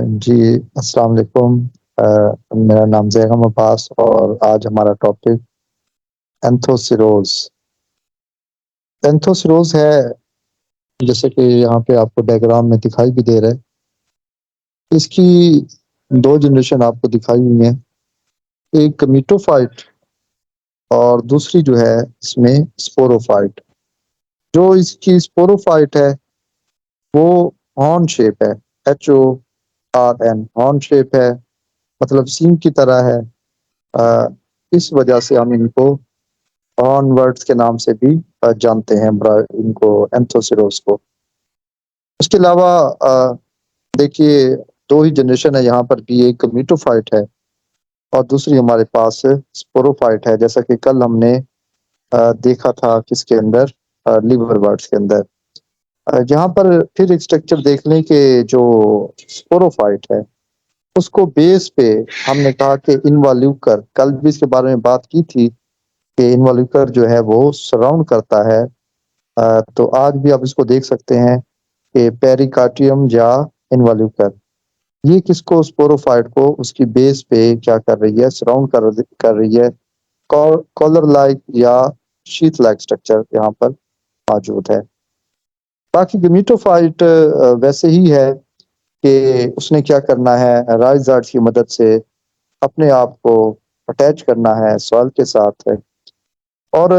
जी, अस्सलाम वालेकुम। मेरा नाम ज़ैनब अब्बास और आज हमारा टॉपिक एंथोसिरोज़। एंथोसिरोज़ है, जैसे कि यहाँ पे आपको डायग्राम में दिखाई भी दे रहा है। इसकी 2 जनरेशन आपको दिखाई हुई हैं, एक गमीटोफ़ाइट और दूसरी जो है इसमें स्पोरोफ़ाइट। जो इसकी स्पोरोफ़ाइट है, वो हॉर्न शेप है, HORN हॉर्न शेप है, मतलब सींग की तरह है। इस वजह से हम इनको हॉर्नवर्ड्स के नाम से भी जानते हैं इनको एंथोसिरोस को। उसके अलावा देखिए 2 ही जनरेशन है यहाँ पर भी, एक मीटोफाइट है और दूसरी हमारे पास स्पोरोफाइट है, जैसा कि कल हमने देखा था किसके अंदर, लिवरवर्ट्स के अंदर। यहाँ पर फिर एक स्ट्रक्चर देख लें कि जो स्पोरोफाइट है उसको बेस पे हमने कहा कि इनवॉल्यूकर, कल भी इसके बारे में बात की थी कि इनवॉल्यूकर जो है वो सराउंड करता है। तो आज भी आप इसको देख सकते हैं कि पेरिकार्डियम या इनवॉल्यूकर ये किसको, स्पोरोफाइट को उसकी बेस पे क्या कर रही है, सराउंड कर रही है। कॉलर लाइक या शीथ लाइक स्ट्रक्चर यहाँ पर मौजूद है। बाकी गमीटोफाइट वैसे ही है कि उसने क्या करना है, राइजार्ड्स की मदद से अपने आप को अटैच करना है सॉइल के साथ है। और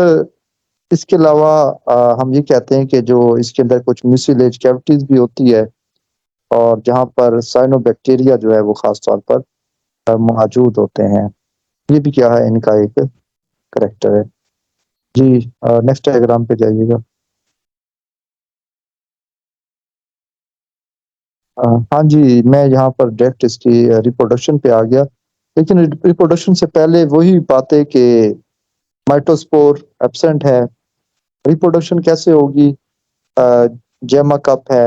इसके अलावा हम ये कहते हैं कि जो इसके अंदर कुछ म्यूसिलेज कैविटीज भी होती है और जहाँ पर साइनोबैक्टीरिया जो है वो खास तौर पर मौजूद होते हैं। ये भी क्या है, इनका एक करेक्टर है। जी, नेक्स्ट डायग्राम पे जाइएगा। हाँ जी, मैं यहाँ पर डायरेक्ट इसकी रिप्रोडक्शन पे आ गया, लेकिन रिप्रोडक्शन से पहले वही बातें कि माइटोस्पोर एब्सेंट है। रिप्रोडक्शन कैसे होगी? जेमा कप है,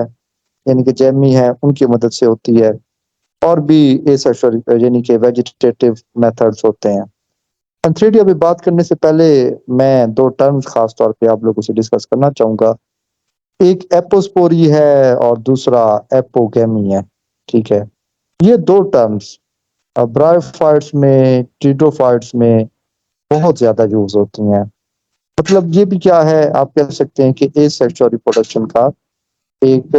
यानी कि जेमी है, उनकी मदद से होती है। और भी एसेक्सुअल यानी कि वेजिटेटिव मेथड्स होते हैं। एंथ्रेडिया पे बात करने से पहले मैं 2 टर्म्स खास तौर पे आप लोगों से डिस्कस करना चाहूँगा। एक एपोस्पोरी है और दूसरा एपोगेमी है, ठीक है? ये 2 टर्म्स ब्रायोफाइट्स में, ट्रिडोफाइट्स में बहुत ज़्यादा यूज़ होती हैं। मतलब ये भी क्या है, आप कह सकते हैं कि एसेक्सुअल रिप्रोडक्शन का एक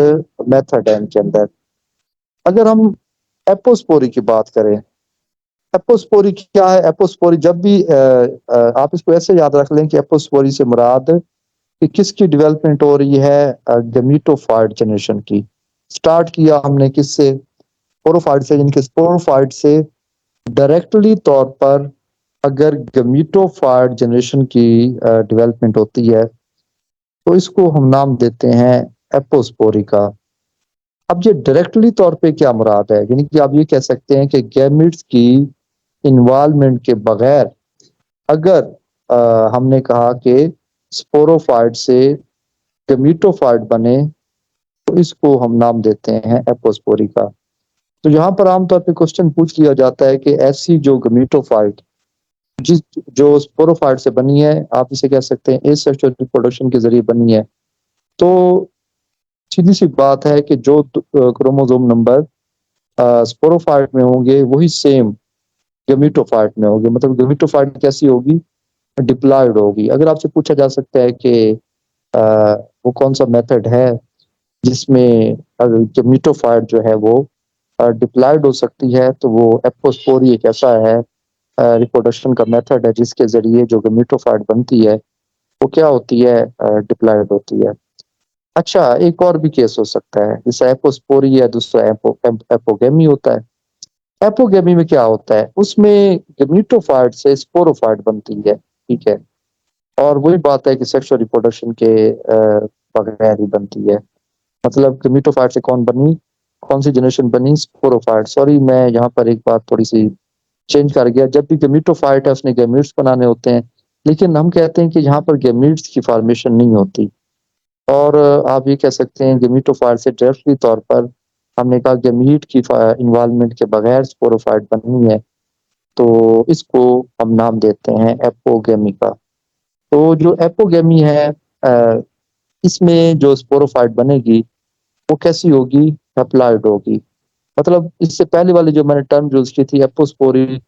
मेथड है इनके अंदर। अगर हम एपोस्पोरी की बात करें, एपोस्पोरी क्या है? एपोस्पोरी जब भी आप इसको ऐसे याद रख लें कि एपोस्पोरी से मुराद कि किसकी डेवलपमेंट हो रही है, गमीटोफाइट जनरेशन की। स्टार्ट किया हमने किससे? स्पोरोफाइट से, जिनके स्पोरोफाइट से डायरेक्टली तौर पर अगर गमीटोफाइट जनरेशन की डेवलपमेंट होती है तो इसको हम नाम देते हैं एपोस्पोरी का। अब ये डायरेक्टली तौर पे क्या मुराद है, यानी कि आप ये कह सकते हैं कि गैमेट्स की इन्वॉल्वमेंट के बगैर अगर हमने कहा कि स्पोरोफाइट से गमीटोफाइट बने तो इसको हम नाम देते हैं एपोस्पोरी का। तो यहाँ पर आमतौर पे क्वेश्चन पूछ लिया जाता है कि ऐसी जो गमीटोफाइट जिस जो स्पोरोफाइट से बनी है, आप इसे कह सकते हैं एसेक्सुअल रिप्रोडक्शन के जरिए बनी है, तो सीधी सी बात है कि जो क्रोमोसोम नंबर स्पोरोफाइट में होंगे वही सेम गमीटोफाइट में होंगे। मतलब गमीटोफाइट कैसी होगी? डिप्लॉयड होगी। अगर आपसे पूछा जा सकता है कि अ, वो कौन सा मेथड है जिसमें गमीटोफाइट जो है वो डिप्लॉयड हो सकती है, तो वो एपोस्पोरी एक ऐसा है रिप्रोडक्शन का मेथड है जिसके जरिए जो गमीटोफाइट बनती है वो क्या होती है, डिप्लॉयड होती है। अच्छा, एक और भी केस हो सकता है, जैसे एपोस्पोरी है, दूसरा एपोगेमी होता है। एपोगेमी में क्या होता है, उसमें गमीटोफाइट से स्पोरोफाइट बनती है, ठीक है? और वही बात है कि सेक्सुअल रिप्रोडक्शन के बगैर ही बनती है। मतलब गमीटोफाइट से कौन बनी, कौन सी जनरेशन बनी? स्पोरोफाइट। सॉरी, मैं यहाँ पर एक बात थोड़ी सी चेंज कर गया। जब भी गमीटोफाइट है उसने गैमीट्स बनाने होते हैं, लेकिन हम कहते हैं कि यहाँ पर गैमीट्स की फॉर्मेशन नहीं होती। और आप ये कह सकते हैं गमीटोफाइट से डायरेक्टली तौर पर हमने कहा गमीट की इन्वॉल्वमेंट के बगैर स्पोरोफाइट बननी है, तो इसको हम नाम देते हैं एपोगेमी का। तो जो एपोगेमी है, इसमें जो स्पोरोफाइट बनेगी वो कैसी होगी? हैप्लॉइड होगी। मतलब इससे पहले वाली जो मैंने टर्म यूज की थी एपोस्पोरी,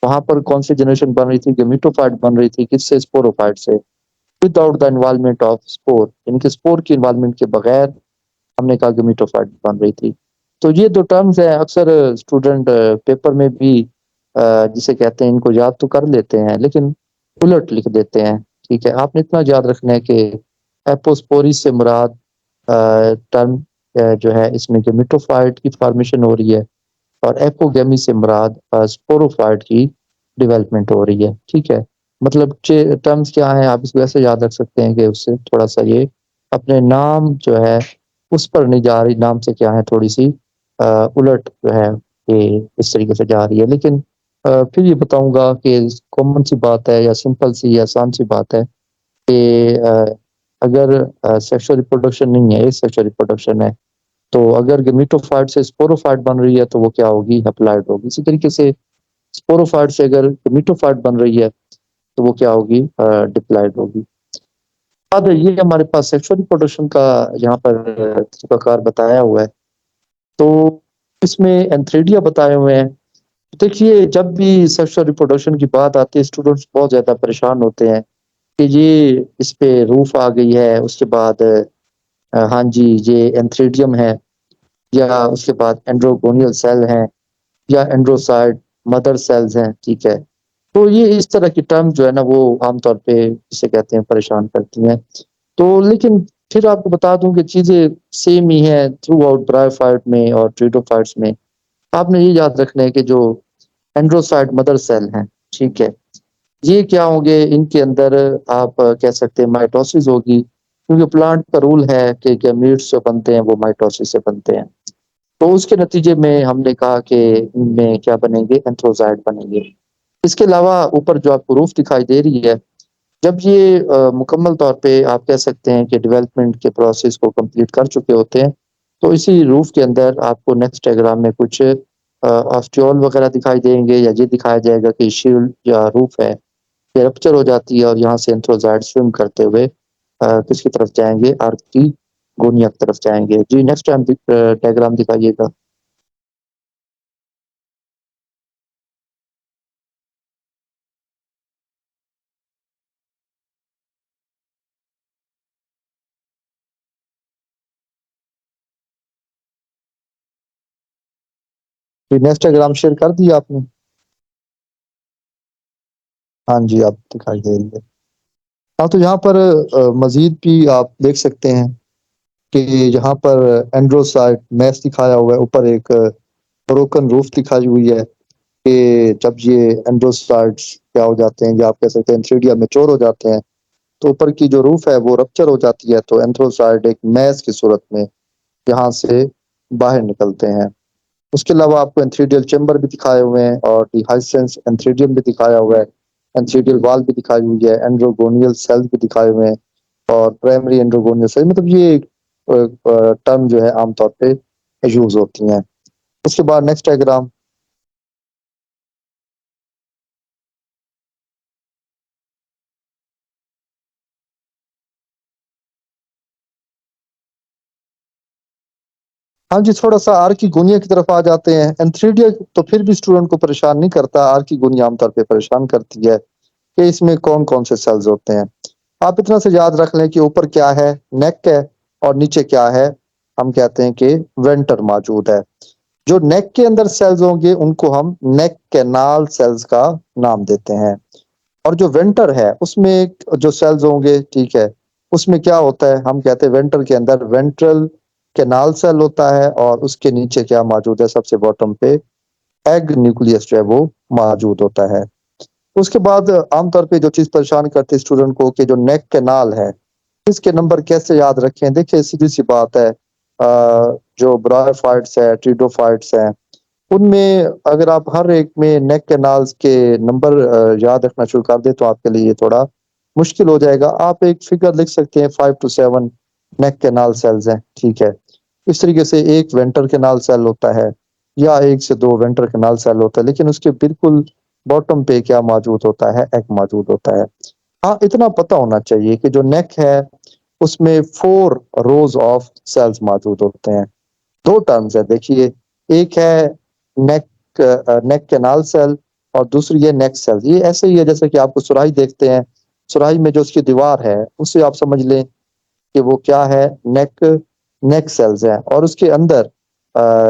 वहां पर कौन सी जनरेशन बन रही थी, गेमिटोफाइट बन रही थी, किससे, स्पोरोफाइट से, without the involvement of spore, इनके स्पोर की इन्वॉल्वमेंट के बगैर हमने कहा गेमिटोफाइट बन रही थी। तो ये दो टर्म्स है, अक्सर स्टूडेंट पेपर में भी जिसे कहते हैं इनको याद तो कर लेते हैं लेकिन उलट लिख देते हैं। ठीक है, आपने इतना याद रखना है कि एपोस्पोरी से मुराद टर्म जो है इसमें गेमिटोफाइट की फॉर्मेशन हो रही है, और एपोगेमी से मुराद स्पोरोफाइट की डेवलपमेंट हो रही है। ठीक है, मतलब टर्म्स क्या है आप इसको ऐसे याद रख सकते हैं कि उससे थोड़ा सा ये अपने नाम जो है उस पर नहीं जा रही, नाम से क्या है थोड़ी सी उलट जो है ये इस तरीके से जा रही है। लेकिन फिर ये बताऊंगा कि कॉमन सी बात है या सिंपल सी या आसान सी बात है कि अगर सेक्सुअल रिप्रोडक्शन नहीं है, सेक्सुअल रिप्रोडक्शन है, तो अगर गेमिटोफाइट से स्पोरोफाइट बन रही है तो वो क्या होगी, हैप्लॉइड होगी। इसी तरीके से स्पोरोफाइट से अगर गेमिटोफाइट बन रही है तो वो क्या होगी, डिप्लॉइड होगी। अब ये हमारे पास सेक्सुअल रिप्रोडक्शन का यहाँ पर तरीकाकार बताया हुआ है। तो इसमें एंथ्रेडिया बताए हुए हैं। देखिए, जब भी सेक्सुअल रिप्रोडक्शन की बात आती है स्टूडेंट्स बहुत ज्यादा परेशान होते हैं कि ये इस पे रूफ आ गई है, उसके बाद हाँ जी ये एंथ्रेडियम है, या उसके बाद एंड्रोगोनियल सेल हैं, या एंड्रोसाइड मदर सेल्स हैं। ठीक है, तो ये इस तरह की टर्म जो है ना वो आमतौर पे जिसे कहते हैं परेशान करती हैं। तो लेकिन फिर आपको बता दूं कि चीजें सेम ही है थ्रू आउट ब्रायोफाइट में और ट्रिडोफाइट्स में। आपने ये याद रखना है कि जो एंड्रोसाइड मदर सेल हैं, ठीक है, ये क्या होंगे, इनके अंदर आप कह सकते हैं माइटोसिस होगी, क्योंकि प्लांट का रूल है कि गैमीट्स जो बनते हैं वो माइटोसिस से बनते हैं। तो उसके नतीजे में हमने कहा कि इनमें क्या बनेंगे, एंथ्रोजाइड बनेंगे। इसके अलावा ऊपर जो आपको रूफ दिखाई दे रही है, जब ये मुकम्मल तौर पे आप कह सकते हैं कि डेवलपमेंट के प्रोसेस को कंप्लीट कर चुके होते हैं, तो इसी रूफ के अंदर आपको नेक्स्ट डायग्राम में कुछ ऑस्टियोल वगैरह दिखाई देंगे, या ये दिखाया जाएगा कि शील्ड या रूफ है ये रप्चर हो जाती है और यहाँ से एंथ्रोजाइड स्विम करते हुए किसकी तरफ जाएंगे, अर्थ की गोनिया की तरफ जाएंगे। जी नेक्स्ट टाइम डायग्राम दिखाइएगा। जी नेक्स्ट डायग्राम शेयर कर दिया आपने? हाँ जी, आप दिखाई दे रही है। हाँ, तो यहाँ पर मजीद भी आप देख सकते हैं कि यहाँ पर एंड्रोसाइट मैस दिखाया हुआ है, ऊपर एक ब्रोकन रूफ दिखाई हुई है कि जब ये एंड्रोसाइट्स क्या हो जाते हैं, या आप कह सकते हैं एंथ्रीडिया मैच्योर हो जाते हैं, तो ऊपर की जो रूफ है वो रप्चर हो जाती है, तो एंथ्रोसाइड एक मैस की सूरत में यहाँ से बाहर निकलते हैं। उसके अलावा आपको एंथ्रीडियल चैम्बर भी दिखाए हुए हैं, और डिहाइसेंस एंथ्रीडियम भी दिखाया हुआ है, एंथ्रीडियल वाल भी दिखाई हुई है, एंड्रोगोनियल सेल्स भी दिखाए हुए हैं, और प्राइमरी एंड्रोगोनियल सेल, मतलब ये टर्म जो है आमतौर पे यूज होती हैं। उसके बाद नेक्स्ट डायग्राम। हाँ जी, थोड़ा सा आर की गोनिया की तरफ आ जाते हैं। एंथ्रीडिया तो फिर भी स्टूडेंट को परेशान नहीं करता, आर की गोनिया आमतौर पे परेशान करती है कि इसमें कौन कौन से सेल्स होते हैं। आप इतना से याद रख लें कि ऊपर क्या है, नेक है, और नीचे क्या है, हम कहते हैं कि वेंटर मौजूद है। जो नेक के अंदर सेल्स होंगे उनको हम नेक कैनाल सेल्स का नाम देते हैं, और जो वेंटर है उसमें जो सेल्स होंगे, ठीक है, उसमें क्या होता है, हम कहते हैं वेंटर के अंदर वेंट्रल कैनाल सेल होता है, और उसके नीचे क्या मौजूद है, सबसे बॉटम पे एग न्यूक्लियस जो है वो मौजूद होता है। उसके बाद आमतौर पे जो चीज परेशान करती है स्टूडेंट को कि जो नेक कैनाल है इसके नंबर कैसे याद रखें। देखिए सीधी सी बात है, जो ब्रायोफाइट्स है, ट्रिडोफाइट्स हैं, उनमें अगर आप हर एक में नेक कैनाल्स के नंबर याद रखना शुरू कर दें तो आपके लिए ये थोड़ा मुश्किल हो जाएगा। आप एक फिगर लिख सकते हैं, 5 to 7 नेक कैनाल सेल्स हैं। ठीक है, इस तरीके से एक वेंटर कैनाल सेल होता है, या 1 से 2 वेंटर कैनाल सेल होता है, लेकिन उसके बिल्कुल बॉटम पे क्या मौजूद होता है, एग मौजूद होता है। हाँ, इतना पता होना चाहिए कि जो नेक है उसमें 4 रोज ऑफ सेल्स मौजूद होते हैं। दो टर्म्स है देखिए, एक है नेक नेक कैनाल सेल और दूसरी है नेक सेल। ये ऐसे ही है जैसे कि आपको सुराही देखते हैं, सुराही में जो उसकी दीवार है उससे आप समझ लें कि वो क्या है, नेक नेक सेल्स है। और उसके अंदर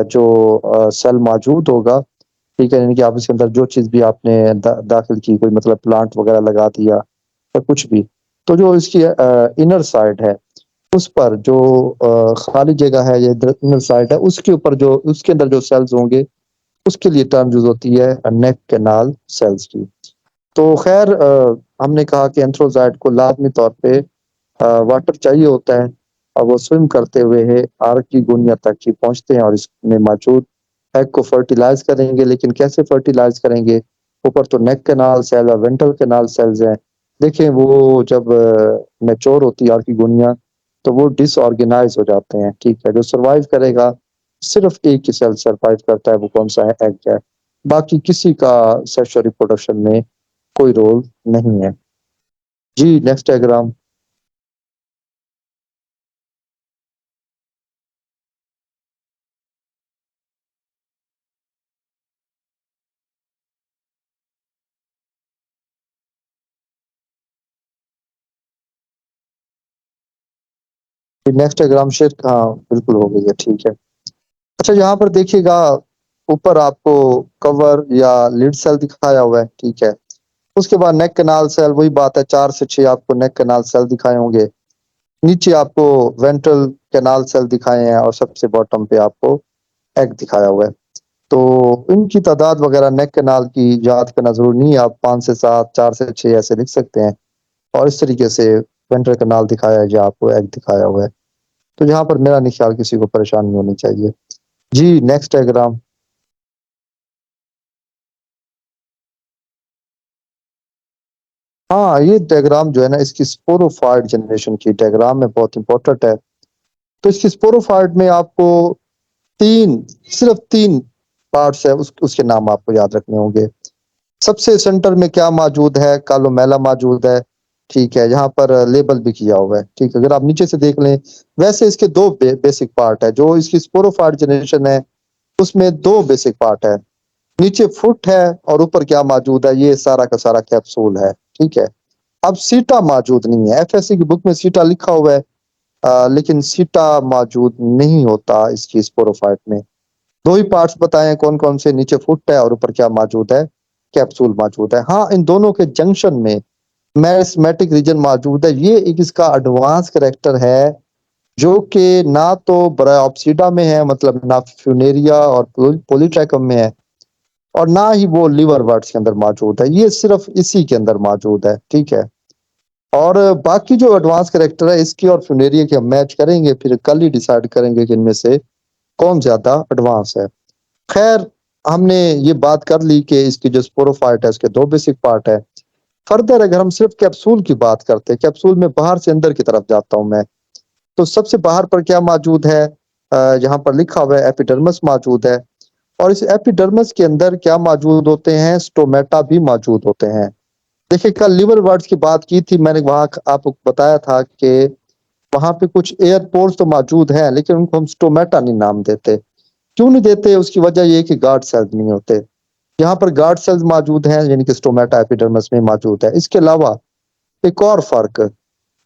जो सेल मौजूद होगा, ठीक है, यानी कि आप इसके अंदर जो चीज़ भी आपने दाखिल की, कोई मतलब प्लांट वगैरह लगा दिया या कुछ भी, तो जो इसकी इनर साइड है उस पर जो खाली जगह है, ये इनर साइड है, उसके ऊपर जो उसके अंदर जो सेल्स होंगे उसके लिए टर्म यूज होती है नेक कैनाल सेल्स की। तो खैर हमने कहा कि एंथ्रोजाइट को लाजमी तौर पे वाटर चाहिए होता है और वो स्विम करते हुए है आर्क की गोनिया तक ही पहुंचते हैं और इसमें मौजूद एग को फर्टिलाइज करेंगे। लेकिन कैसे फर्टिलाइज करेंगे? ऊपर तो नेक कैनाल सेल और वेंट्रल कैनाल सेल्स हैं। देखें वो जब मैच्योर होती है आर्क की गोनिया तो वो डिसऑर्गेनाइज हो जाते हैं, ठीक है। जो सरवाइव करेगा सिर्फ एक ही सेल सरवाइव करता है, वो कौन सा है? एग है। बाकी किसी का सेक्सुअल रिप्रोडक्शन में कोई रोल नहीं है। जी next diagram. Next diagram share, हाँ बिल्कुल हो गई है, ठीक है। अच्छा यहाँ पर देखिएगा, ऊपर आपको कवर या लिड सेल दिखाया हुआ है, ठीक है। उसके बाद नेक कैनाल सेल, वही बात है, 4 से 6 आपको नेक कैनाल सेल दिखाए होंगे। नीचे आपको वेंट्रल कैनाल सेल दिखाए हैं और सबसे बॉटम पे आपको एग दिखाया हुआ है। तो इनकी तादाद वगैरह नेक कैनाल की याद करना जरूरी नहीं है, आप 5 से 7, 4 से 6 ऐसे लिख सकते हैं। और इस तरीके से वेंट्रल कैनाल दिखाया है, जो आपको एग दिखाया हुआ है। तो यहाँ पर मेरा नहीं ख्याल किसी को परेशानी होनी चाहिए। जी नेक्स्ट डायग्राम। हाँ ये डायग्राम जो है ना, इसकी स्पोरोफाइट जनरेशन की डायग्राम में बहुत इंपॉर्टेंट है। तो इसकी स्पोरोफाइट में आपको तीन, सिर्फ तीन पार्ट्स है, उसके नाम आपको याद रखने होंगे। सबसे सेंटर में क्या मौजूद है? कालोमेला मौजूद है, ठीक है। यहाँ पर लेबल भी किया हुआ है, ठीक है। अगर आप नीचे से देख लें, वैसे इसके दो बेसिक पार्ट है। जो इसकी स्पोरोफाइट जनरेशन है उसमें दो बेसिक पार्ट है। नीचे फुट है और ऊपर क्या मौजूद है? ये सारा का सारा कैप्सूल है, ठीक है। अब सीटा मौजूद नहीं है। एफएससी की बुक में सीटा लिखा हुआ है, लेकिन सीटा मौजूद नहीं होता इसकी स्पोरोफाइट में। दो ही पार्ट्स बताए हैं, कौन कौन से? नीचे फुट है और ऊपर क्या मौजूद है? कैप्सूल मौजूद है। हाँ इन दोनों के जंक्शन में मेरिस्मेटिक रीजन मौजूद है। ये एक इसका एडवांस करेक्टर है जो कि ना तो ब्रायोप्सिडा में है, मतलब ना फ्यूनेरिया और पोलीट्रैकम में है, और ना ही वो लिवर वर्ड्स के अंदर मौजूद है। ये सिर्फ इसी के अंदर मौजूद है, ठीक है। और बाकी जो एडवांस करेक्टर है इसकी और फ्यूनेरिया की हम मैच करेंगे, फिर कल ही डिसाइड करेंगे कि इनमें से कौन ज्यादा एडवांस है। खैर हमने ये बात कर ली कि इसकी जो स्पोरोफाइट है इसके दो बेसिक पार्ट है। फर्दर अगर हम सिर्फ कैप्सूल की बात करते हैं, कैप्सूल में बाहर से अंदर की तरफ जाता हूं मैं, तो सबसे बाहर पर क्या मौजूद है? जहां पर लिखा हुआ है एपिडर्मिस मौजूद है। और इस एपिडर्मिस के अंदर क्या मौजूद होते हैं? स्टोमेटा भी मौजूद होते हैं। देखिए कल लिवर वर्ड्स की बात की थी मैंने, वहां आपको बताया था कि वहां पे कुछ एयरपोर्ट्स तो मौजूद हैं लेकिन उनको हम स्टोमेटा नहीं नाम देते। क्यों नहीं देते? उसकी वजह ये है कि गार्ड सेल्स नहीं होते। यहाँ पर गार्ड सेल्स मौजूद हैं, यानी कि स्टोमेटा एपिडर्मिस में मौजूद है। इसके अलावा एक और फर्क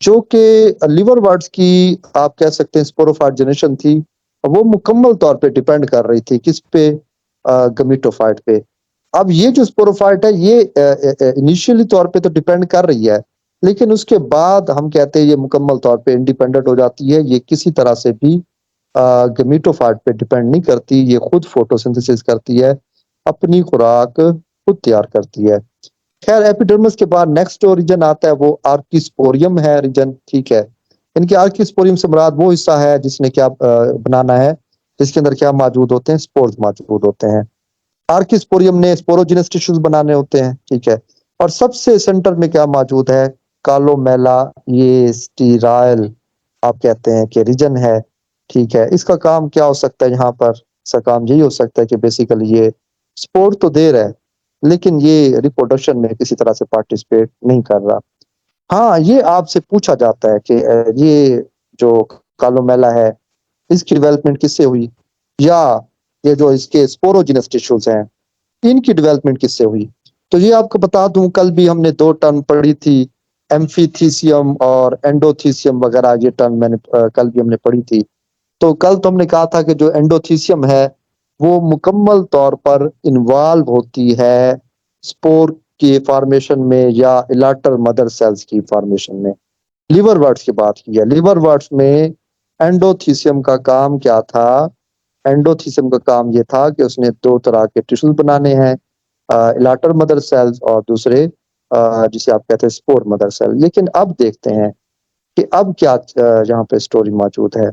जो कि लिवर वर्ड्स की आप कह सकते हैं स्पोरोफाइट थी, वो मुकम्मल तौर पे डिपेंड कर रही थी किस पे? गमीटोफाइट पे। अब ये जो स्पोरोफाइट है ये इनिशियली तौर पे तो डिपेंड कर रही है, लेकिन उसके बाद हम कहते हैं ये मुकम्मल तौर पे इंडिपेंडेंट हो जाती है। ये किसी तरह से भी गमीटोफाइट पे डिपेंड नहीं करती, ये खुद फोटोसिंथेसिस करती है, अपनी खुराक खुद तैयार करती है। खैर एपिडर्मिस के बाद नेक्स्ट जो रीजन आता है वो आर्किस्पोरियम है रीजन, ठीक है। इनके आर्किस्पोरियम से मुराद वो हिस्सा है जिसने क्या बनाना है, जिसके अंदर क्या मौजूद होते हैं? स्पोर्स मौजूद होते हैं। आर्किस्पोरियम ने स्पोरोजिनस टिश्यूज बनाने होते हैं, ठीक है। और सबसे सेंटर में क्या मौजूद है? कालोमेला, ये स्टीराइल आप कहते हैं कि रीजन है, ठीक है। इसका काम क्या हो सकता है यहाँ पर? इसका काम यही हो सकता है कि बेसिकली ये स्पोर तो दे रहा है लेकिन ये रिप्रोडक्शन में किसी तरह से पार्टिसिपेट नहीं कर रहा। हाँ ये आपसे पूछा जाता है कि ये जो कालोमेला है इसकी डेवलपमेंट किससे हुई? या ये जो इसके स्पोरोजिनस टिश्यूज हैं, इनकी डेवलपमेंट किससे हुई? तो ये आपको बता दूं, कल भी हमने दो टर्म पढ़ी थी, एम्फीथीसियम और एंडोथीसियम वगैरह। ये टर्म मैंने कल भी हमने पढ़ी थी। तो कल तो हमने कहा था कि जो एंडोथीसियम है वो मुकम्मल तौर पर इन्वॉल्व होती है स्पोर के फॉर्मेशन में या इलाटर मदर सेल्स की फॉर्मेशन में। लिवर वर्ड्स की बात की है, लिवर वर्ड्स में एंडोथीसियम का काम क्या था? एंडोथीसियम का काम ये था कि उसने दो तरह के टिश्यूज बनाने हैं, इलाटर मदर सेल्स और दूसरे जिसे आप कहते हैं स्पोर मदर सेल। लेकिन अब देखते हैं कि अब क्या यहाँ पे स्टोरी मौजूद है।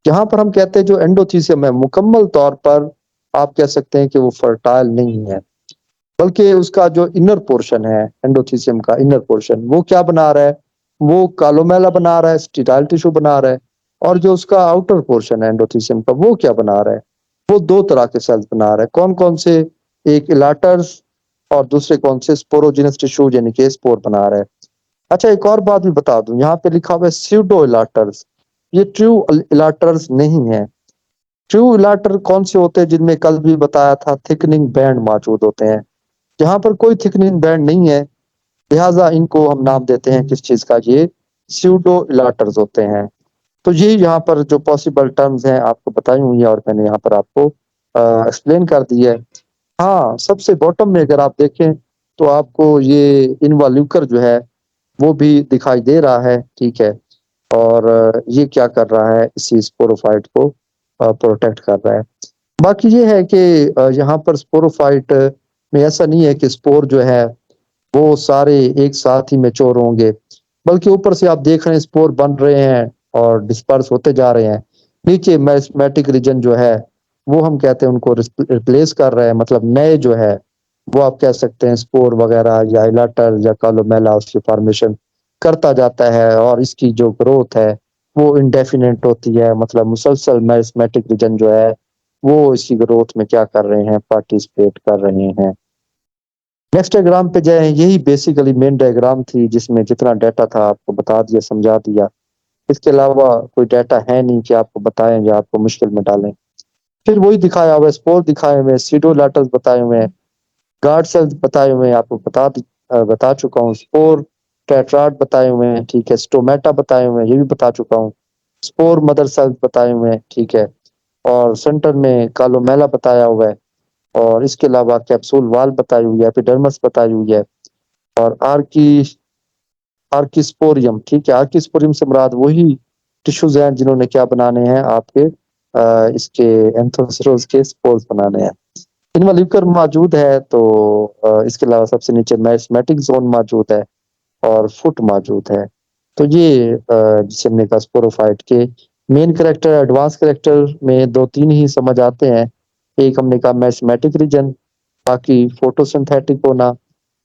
जहां पर हम कहते हैं जो एंडोथीसियम है मुकम्मल तौर पर आप कह सकते हैं कि वो फर्टाइल नहीं है, बल्कि उसका जो इनर पोर्शन है, एंडोथीसियम का इनर पोर्शन, वो क्या बना रहा है? वो कालोमेला बना रहा है, स्टेराइल टिश्यू बना रहा है। और जो उसका आउटर पोर्शन है एंडोथीसियम का, वो क्या बना रहा है? वो दो तरह के सेल्स बना रहा है। कौन कौन से? एक इलाटर्स और दूसरे कौन से? स्पोरोजिनस टिश्यू यानी कि स्पोर बना रहा है। अच्छा, एक और बात भी बता दूं, यहाँ पे लिखा हुआ है स्यूडो इलाटर्स। ये ट्रू इलाटर्स नहीं है। ट्रू इलाटर कौन से होते हैं? जिनमें कल भी बताया था थिकनिंग बैंड मौजूद होते हैं। जहां पर कोई थिकनिंग बैंड नहीं है, लिहाजा इनको हम नाम देते हैं किस चीज का? ये स्यूडो इलाटर्स होते हैं। तो ये यहाँ पर जो पॉसिबल टर्म्स हैं आपको बताई हुई है और मैंने यहाँ पर आपको एक्सप्लेन कर दी है। हाँ, सबसे बॉटम में अगर आप देखें तो आपको ये इनवॉल्यूकर जो है वो भी दिखाई दे रहा है, ठीक है। और ये क्या कर रहा है? इसी स्पोरोफाइट को प्रोटेक्ट कर रहा है। बाकी ये है कि यहाँ पर स्पोरोफाइट में ऐसा नहीं है कि स्पोर जो है वो सारे एक साथ ही मैच्योर होंगे, बल्कि ऊपर से आप देख रहे हैं स्पोर बन रहे हैं और डिस्पर्स होते जा रहे हैं। नीचे मेरिस्टेमेटिक रीजन जो है वो हम कहते हैं उनको रिप्लेस कर रहे हैं, मतलब नए जो है वो आप कह सकते हैं स्पोर वगैरह या इलाटर या कालोमेला उसकी फॉर्मेशन करता जाता है। और इसकी जो ग्रोथ है वो इंडेफिनेट होती है, मतलब मुसलसल मेरिस्टेमेटिक रीजन जो है वो इसकी ग्रोथ में क्या कर रहे हैं? पार्टिसिपेट कर रहे हैं। नेक्स्ट डायग्राम पे जाएं। यही बेसिकली मेन डायग्राम थी जिसमें जितना डाटा था आपको बता दिया, समझा दिया। इसके अलावा कोई डाटा है नहीं कि आपको बताएं या आपको मुश्किल में डालें। फिर वही दिखाया हुआ है, स्पोर दिखाए हुए हैं, सीडोलाटस बताए हुए हैं, गार्ड सेल्स बताए हुए हैं, आपको बता चुका हूँ। स्पोर टेट्राड बताए हुए हैं, ठीक है। स्टोमेटा बताए हुए हैं, ये भी बता चुका हूँ। स्पोर मदर सेल्स बताए हुए हैं, ठीक है। और सेंटर में कालोमेला बताया हुआ है। और इसके अलावा कैप्सूल वाल बताई हुई है, एपिडर्मिस बताई हुई है। और आर्किस्पोरियम, ठीक है। आर्किस्पोरियम से मुराद वही टिश्यूज हैं जिन्होंने क्या बनाने हैं? आपके इसके एंथोसरोज के स्पोर्स बनाने हैं। इनवॉल्यूकर मौजूद है, तो इसके अलावा सबसे नीचे मैरिस्मेटिक जोन मौजूद है और फुट मौजूद है। तो ये जिसे हमने कहा स्पोरोफाइट के मेन कैरेक्टर, एडवांस कैरेक्टर में दो तीन ही समझ आते हैं। एक हमने कहा मैरिस्मेटिक रीजन, बाकी फोटोसिंथेटिक होना,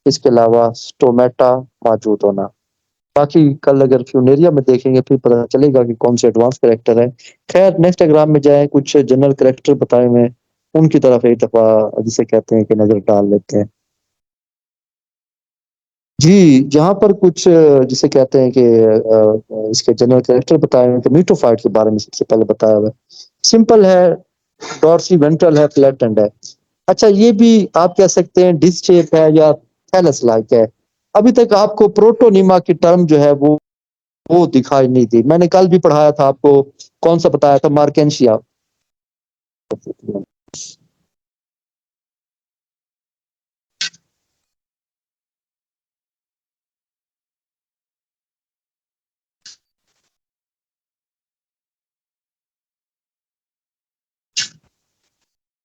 इसके अलावा स्टोमेटा मौजूद होना। बाकी कल अगर फ्यूनेरिया में देखेंगे फिर पता चलेगा कि कौन से एडवांस कैरेक्टर है। खैर, नेक्स्ट डायग्राम में जाए, कुछ जनरल कैरेक्टर बताए हुए हैं, उनकी तरफ एक दफा जिसे कहते हैं कि नजर डाल लेते हैं। जी, जहाँ पर कुछ जिसे कहते हैं कि इसके जनरल कैरेक्टर बताए हुए हैं, तो मीटोफाइट के बारे में सबसे पहले बताया हुआ है। सिंपल है, डॉर्सी वेंट्रल है, फ्लैटेंड है। अच्छा, ये भी आप कह सकते हैं डिस्क शेप है या थैलस लाइक है। अभी तक आपको प्रोटोनिमा की टर्म जो है वो दिखाई नहीं दी। मैंने कल भी पढ़ाया था आपको, कौन सा बताया था? मार्केंशिया।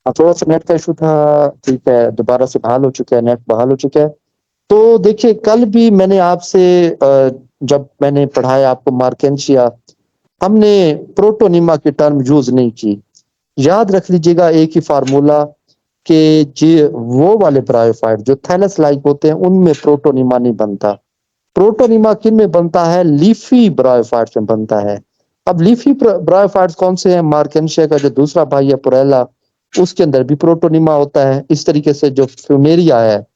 हाँ, थोड़ा सा नेट का इशू था, ठीक है। दोबारा से बहाल हो चुका है, नेट बहाल हो चुका है। तो देखिए, कल भी मैंने आपसे जब मैंने पढ़ाया आपको मार्केंशिया, हमने प्रोटोनिमा की टर्म यूज नहीं की। याद रख लीजिएगा एक ही फार्मूला कि जी वो वाले ब्रायोफाइट जो थैलस लाइक होते हैं उनमें प्रोटोनिमा नहीं बनता। प्रोटोनिमा किन में बनता है? लीफी ब्रायोफाइट्स में बनता है। अब लीफी ब्रायोफाइट्स कौन से हैं? मार्केंशिया का जो दूसरा भाई है पुरेला, उसके अंदर भी प्रोटोनिमा होता है। इस तरीके से जो फ्यूमेरिया है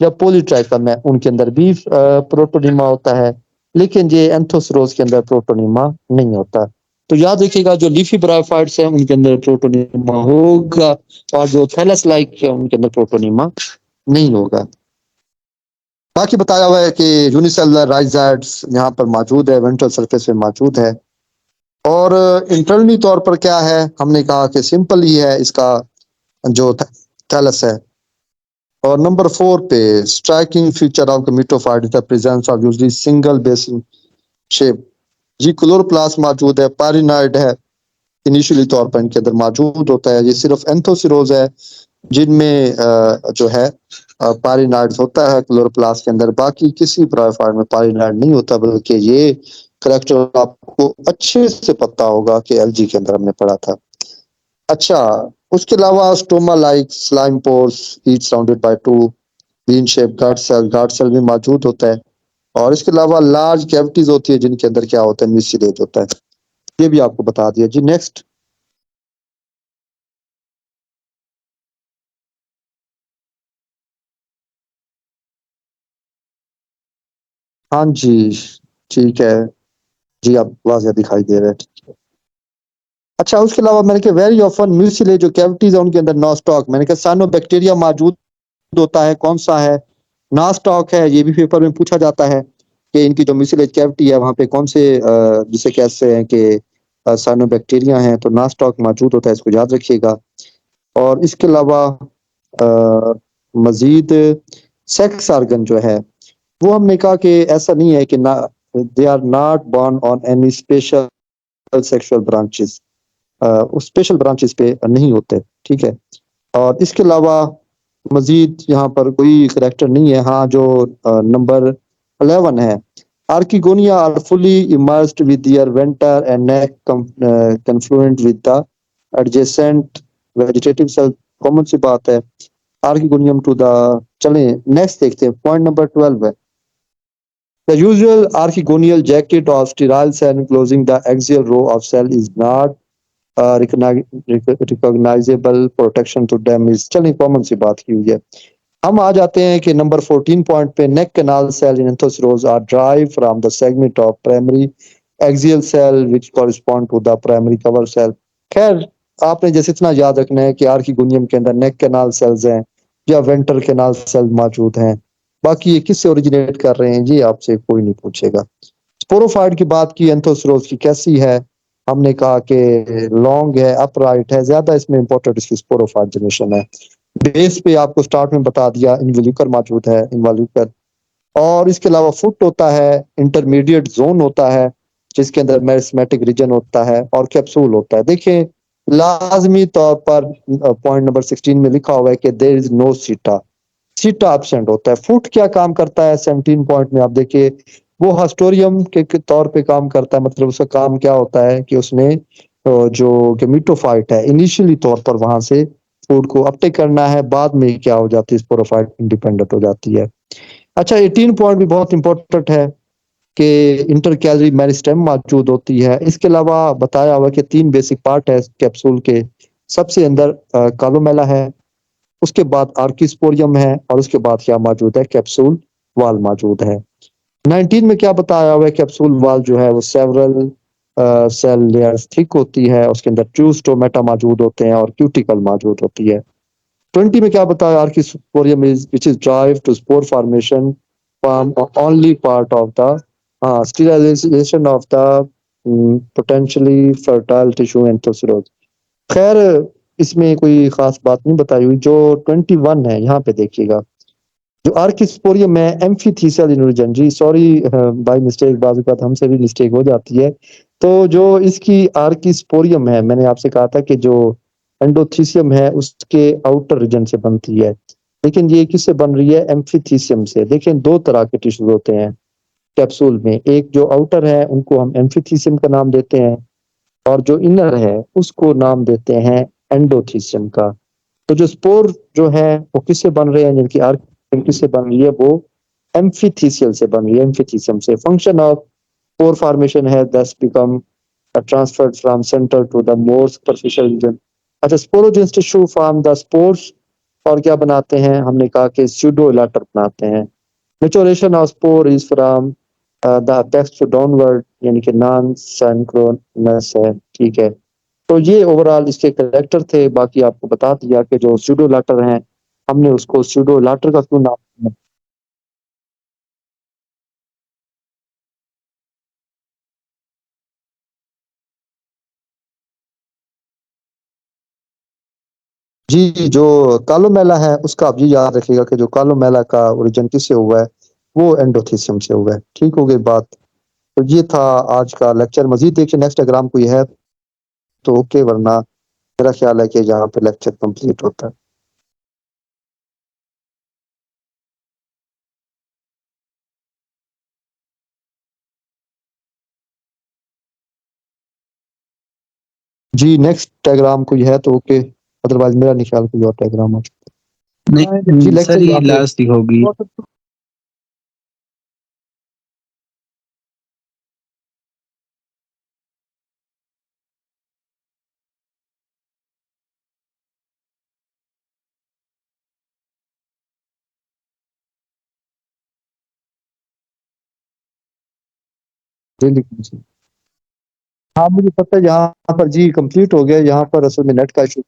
या पॉलीट्राइकम है उनके अंदर भी प्रोटोनिमा होता है। लेकिन ये एंथोसरोज के अंदर प्रोटोनिमा नहीं होता। तो याद रखिएगा जो लीफी ब्रायोफाइट्स हैं उनके अंदर प्रोटोनिमा होगा और जो थैलस लाइक है उनके अंदर प्रोटोनिमा नहीं होगा। बाकी बताया हुआ है कि यूनिसेलुलर राइजाइड्स यहाँ पर मौजूद है, वेंट्रल सरफेस पे मौजूद है। और इंटरनली तौर पर क्या है, हमने कहा कि सिंपल ही है इसका जो थैलस है। और नंबर 4 पे striking feature of gametophyte is the presence of usually single basin shape. जी क्लोरोप्लास्ट मौजूद है, पारिनाइड है, इनिशियली तौर पर इनके अंदर मौजूद होता है। ये सिर्फ एंथोसिरोज है जिनमें जो है पारिनाइड होता है क्लोरोप्लास्ट के अंदर, बाकी किसी ब्रायोफाइट में पारिनाइड नहीं होता। बल्कि ये करैक्टर आपको अच्छे से पता होगा कि एलजी के अंदर हमने पढ़ा था। अच्छा, उसके अलावा stoma like slime pores each surrounded by two bean shape guard cell भी मौजूद होता है। और इसके अलावा लार्ज कैविटीज होती है जिनके अंदर क्या होता है, म्यूसिलेज होता है। ये भी आपको बता दिया जी। नेक्स्ट। हाँ जी, ठीक है जी, आप वाज़ह दिखाई दे रहे हैं। अच्छा, उसके अलावा मैंने कहा वेरी ऑफन म्यूसिलेज जो कैविटीज है उनके अंदर नॉस्टॉक, मैंने कहा साइनोबैक्टीरिया मौजूद होता है, कौन सा है, नॉस्टॉक है। ये भी पेपर में पूछा जाता है कि इनकी जो म्यूसिलेज कैविटी है वहाँ पे कौन से जिसे कहते हैं कि साइनोबैक्टीरिया हैं, तो नॉस्टॉक मौजूद होता है, इसको याद रखिएगा। और इसके अलावा मजीद सेक्स ऑर्गन जो है वो हमने कहा कि ऐसा नहीं है कि ना, they are not borne on any special sexual branches, उस स्पेशल ब्रांचेस पे नहीं होते, ठीक है। और इसके अलावा मजीद यहाँ पर कोई करैक्टर नहीं है। हाँ, जो नंबर 11 है, archegonia are fully immersed with their venter and neck confluent with the adjacent vegetative cell, common सी बात है। आर्किगोनियम टू द, चलें नेक्स्ट देखते हैं, पॉइंट नंबर 12 है। The usual archegonial jacket of sterile cell enclosing the axial row of cell is not recognizable protection to damage। चलिए common सी बात की हुई है। हम आ जाते हैं कि नंबर 14 पॉइंट पे, neck canal cell in Anthoceros are derived from the segment of primary axial cell which correspond to the primary cover cell. खैर, आपने जैसे इतना याद रखना है कि आर्किगोनियम के अंदर नेक कैनाल सेल्स हैं या वेंटर कैनाल सेल मौजूद हैं। बाकी ये किससे ओरिजिनेट कर रहे हैं ये आपसे कोई नहीं पूछेगा। स्पोरोफाइट की बात की, एंथोसिरोज की कैसी है, हमने कहा कि लॉन्ग है, अपराइट है, ज्यादा इसमें इंपॉर्टेंट इसकी स्पोरोफाइट जनरेशन है। बेस पे आपको स्टार्ट में बता दिया इन्वोल्यूकर मौजूद है, इन्वोल्यूकर। और इसके अलावा फुट होता है, इंटरमीडिएट जोन होता है जिसके अंदर मेरिस्मेटिक रीजन होता है, और कैप्सूल होता है। देखिए लाजमी तौर पर पॉइंट नंबर 16 में लिखा हुआ है कि देयर इज नो सीटा, सीटा एब्सेंट होता है। फुट क्या काम करता है 17 पॉइंट में, आप देखिए वो हिस्टोरियम के तौर पे काम करता है। मतलब उसका काम क्या होता है कि उसने जो गेमिटोफाइट है इनिशियली तौर पर वहां से फूड को अपटेक करना है, बाद में क्या हो जाती है स्पोरोफाइट इंडिपेंडेंट हो जाती है। अच्छा, 18 पॉइंट भी बहुत इंपॉर्टेंट है कि इंटर कैलोरी मेरिस्टेम मौजूद होती है। इसके अलावा बताया हुआ कि 3 बेसिक पार्ट है कैप्सूल के। सबसे अंदर कालोमेला है, उसके बाद आर्किस्पोरियम है, और उसके बाद क्या मौजूद है, कैप्सूल वाल मौजूद है। 19 में क्या बताया हुआ है, कैप्सूल वाल जो है वो सेवरल सेल लेयर्स थिक होती है, उसके अंदर ट्रू स्टोमेटा मौजूद होते हैं और क्यूटिकल मौजूद होती है। 20 में क्या बताया, archesporium is which is derived to spore formation from only part of the sterilization of the potentially fertile tissue Anthoceros. खैर, इसमें कोई खास बात नहीं बताई हुई। जो 21 है यहाँ पे देखिएगा, जो आर्किस्पोरियम है एम्फीथीसियल इन ओरिजिन, जी सॉरी बाय मिस्टेक, बाज़ औक़ात हमसे भी मिस्टेक हो जाती है। तो जो इसकी आर्किस्पोरियम है, मैंने आपसे कहा था कि जो एंडोथीसियम है उसके आउटर रीजन से बनती है, लेकिन ये किससे बन रही है, एम्फीथीसियम से। देखिए 2 तरह के टिश्यूज होते हैं कैप्सूल में, एक जो आउटर है उनको हम एम्फीथीसियम का नाम देते हैं, और जो इनर है उसको नाम देते हैं एंडोथीसियम का। तो जो स्पोर जो है वो किससे बन रहे हैं, जिनकी आर्क किससे बन रही है, वो एम्फीथीसियल से बन रही है, एम्फीथीसियम से। फंक्शन ऑफ स्पोर फॉर्मेशन है thus become transferred from centre to the more superficial region. अच्छा, sporogenous tissue form the spores, और क्या बनाते हैं, हमने कहा कि स्यूडो इलाटर बनाते हैं। Maturation of spore is from the text downward यानी कि नॉन सिंक्रोनस है, ठीक है। तो ये ओवरऑल इसके करेक्टर थे। बाकी आपको बता दिया कि जो सूडो लेटर हैं, हमने उसको सूडो लेटर का क्यों नाम दिया। जी, जो कालोमेला है उसका आप ये याद रखिएगा कि जो कालोमेला का ओरिजिन किससे हुआ है, वो एंडोथीसियम से हुआ है। ठीक हो गई बात। तो ये था आज का लेक्चर। मजीद देखिए नेक्स्ट अगर कोई है तो ओके, वरना मेरा ख्याल है कि यहाँ पे लेक्चर कंप्लीट होता है। जी, नेक्स्ट डायग्राम कोई है तो ओके, अदरवाइज मेरा नहीं ख्याल कोई और डायग्राम हो। जी, नहीं सर, लेक्चर ये यहाँ पे लास्ट ही होगी। डेली। हाँ, मुझे पता है यहाँ पर जी कंप्लीट हो गया। यहाँ पर असल में नेट का इशू